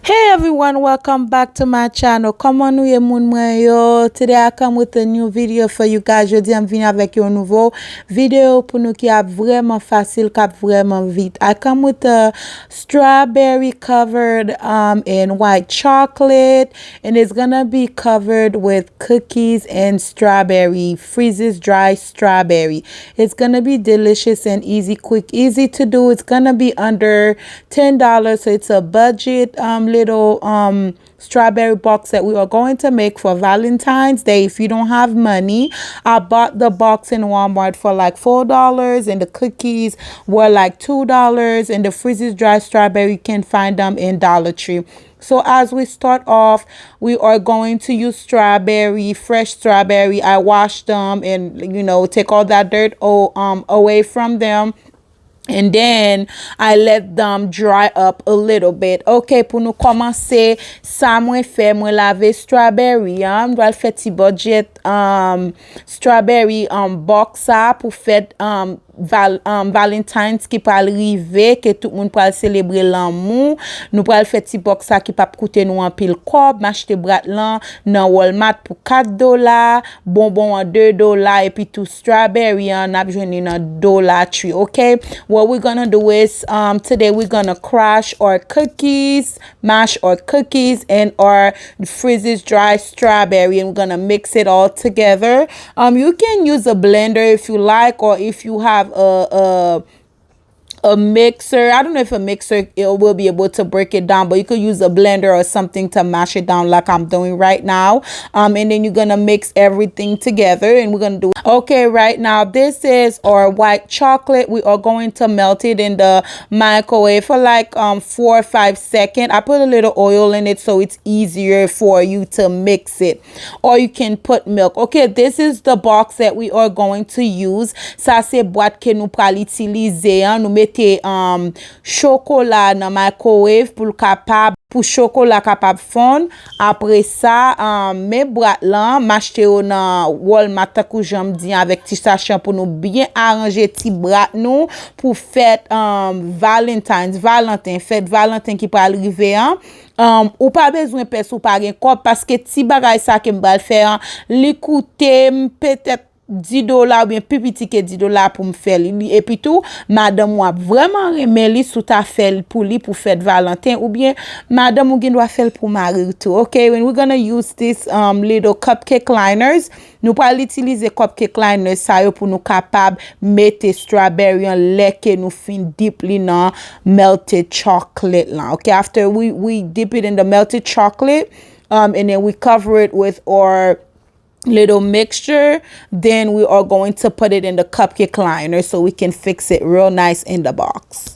Hey everyone, welcome back to my channel. Comment nous y moun mwen yo? Today I come with a new video for you guys. Jodi am vini avec un nouveau vidéo pour nous qui a vraiment facile, qui a vraiment vite. I come with a strawberry covered in white chocolate, and it's gonna be covered with cookies and strawberry, freezes dry strawberry. It's gonna be delicious and easy, quick, easy to do. It's gonna be under $10, so it's a budget little strawberry box that we are going to make for Valentine's Day. If you don't have money, I bought the box in Walmart for like $4, and the cookies were like $2, and the freezes dry strawberry, you can find them in Dollar Tree. So as we start off, we are going to use strawberry, fresh strawberry. I washed them and take all that dirt away from them. And then I let them dry up a little bit. Ok, pour nous commencer, ça mwen fè, mwen lave strawberry. Mwen doit fè ti budget strawberry box sa pour fête Valentine's qui pral rive, que tout moun pral célébrer l'amour. Nous pral fè ti box sa qui pa coûter nous en pile kob. M'achete brat lan nan Walmart pour $4, bonbon en $2, et puis tout strawberry n'a jwenni nan Dollar Tree. Okay, what we're gonna do is today we're gonna crush our cookies, mash our cookies and our freezes dry strawberry, and we're gonna mix it all together. You can use a blender if you like, or if you have a mixer. I don't know if a mixer will be able to break it down, but you could use a blender or something to mash it down like I'm doing right now. And then you're gonna mix everything together, and we're gonna do okay. Right now, this is our white chocolate. We are going to melt it in the microwave for like 4 or 5 seconds. I put a little oil in it so it's easier for you to mix it, or you can put milk. Okay, this is the box that we are going to use. Ça c'est boîte que nous pral utiliser. Nous mettez chokola dans microwave pour chocolat capable fondre. Après ça, mes bras là m'acheter dans Walmart takou j'aime dire avec petit sachet pour nous bien arranger petit bras nous pour fête Valentin fête Valentin qui peut arriver ou pas besoin pèse ou pas gen kop parce que ti bagay ça que m'bral faire li coûter peut-être $10 ou bien plus petit que $10 pour me faire. Et puis tout, madame moi vraiment remet li sous ta fait pour fête Valentin, ou bien madame ou gen doit faire pour mari tout. Okay, when we're gonna use this little cupcake liners, nous pas l'utiliser cupcake liners ça yo pour nous capable mettre strawberry en lait que nous fin dip li dans melted chocolate là. Okay, after we dip it in the melted chocolate and then we cover it with our little mixture, then we are going to put it in the cupcake liner so we can fix it real nice in the box.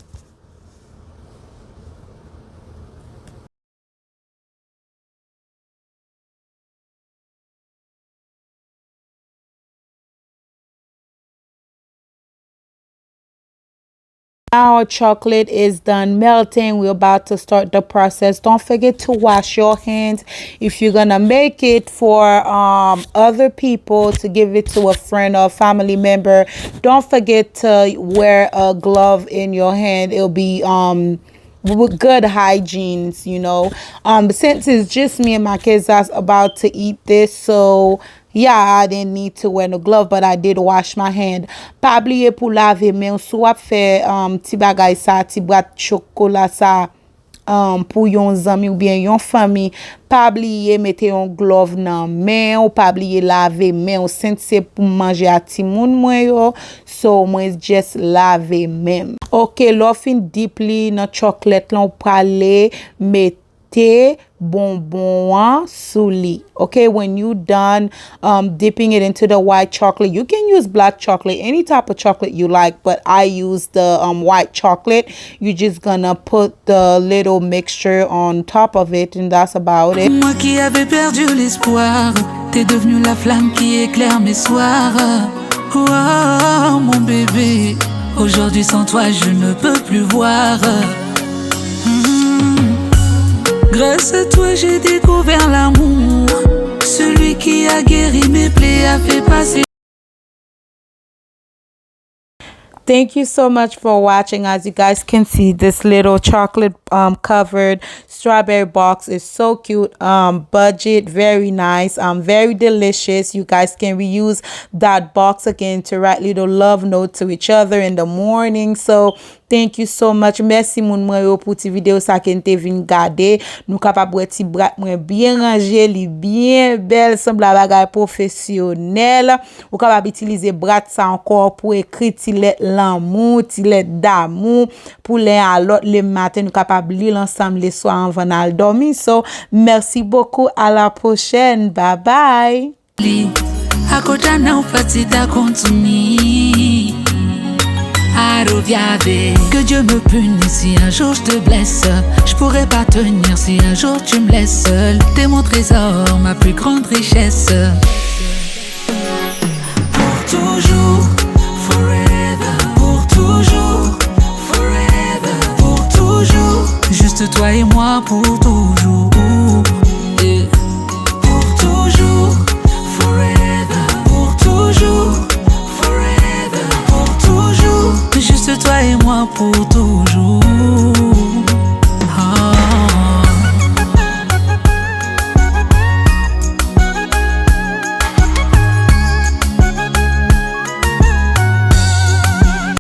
Now our chocolate is done melting. We're about to start the process. Don't forget to wash your hands if you're gonna make it for other people, to give it to a friend or family member. Don't forget to wear a glove in your hand. It'll be with good hygiene, since it's just me and my kids that's about to eat this, so yeah, I didn't need to wear no glove, but I did wash my hand. Pa oublier pour laver men sou ap fè ti bagay sa, ti boîte chocolat sa pour yon zami ou bien yon famille. Pa oublier mette yon glove nan men, ou pa oublier laver men, ou since c'est pour manger a ti moun mwen yo, so mwen just laver men. Ok, lo fin dip li nan chocolate lan, ou prale mette bonbon sous li. Okay, when you done dipping it into the white chocolate, you can use black chocolate, any type of chocolate you like, but I use the white chocolate. You're just gonna put the little mixture on top of it, and that's about it. Moi qui avais perdu l'espoir, t'es devenu la flamme qui éclaire mes soirs. Oh mon bébé, aujourd'hui sans toi je ne peux plus voir. Grâce à toi j'ai découvert l'amour, celui qui a guéri mes plaies, a fait passer. Thank you so much for watching. As you guys can see, this little chocolate covered strawberry box. Is so cute. Budget, very nice, very delicious. You guys can reuse that box again to write little love note to each other in the morning. So thank you so much. Merci moun mwen yo pour ti vidéo sa ken te vin gade. Nou kapab wè ti brat mwen bien rangé, li bien belle, semble bagay professionnel. Ou kapab utiliser brat sa encore pour écrire ti let l'amour, ti let d'amour pour l'un à l'autre le matin. Nou kapab li l'ensemble le soir avant al dormir. So, merci beaucoup. À la prochaine. Bye bye. Que Dieu me punisse si un jour je te blesse. Je pourrais pas tenir si un jour tu me laisses seul. T'es mon trésor, ma plus grande richesse. Pour toujours, forever. Pour toujours, forever. Pour toujours, juste toi et moi pour toujours. Yeah. Pour toujours, forever. Pour toujours, forever. Pour toujours, juste toi et moi pour toujours.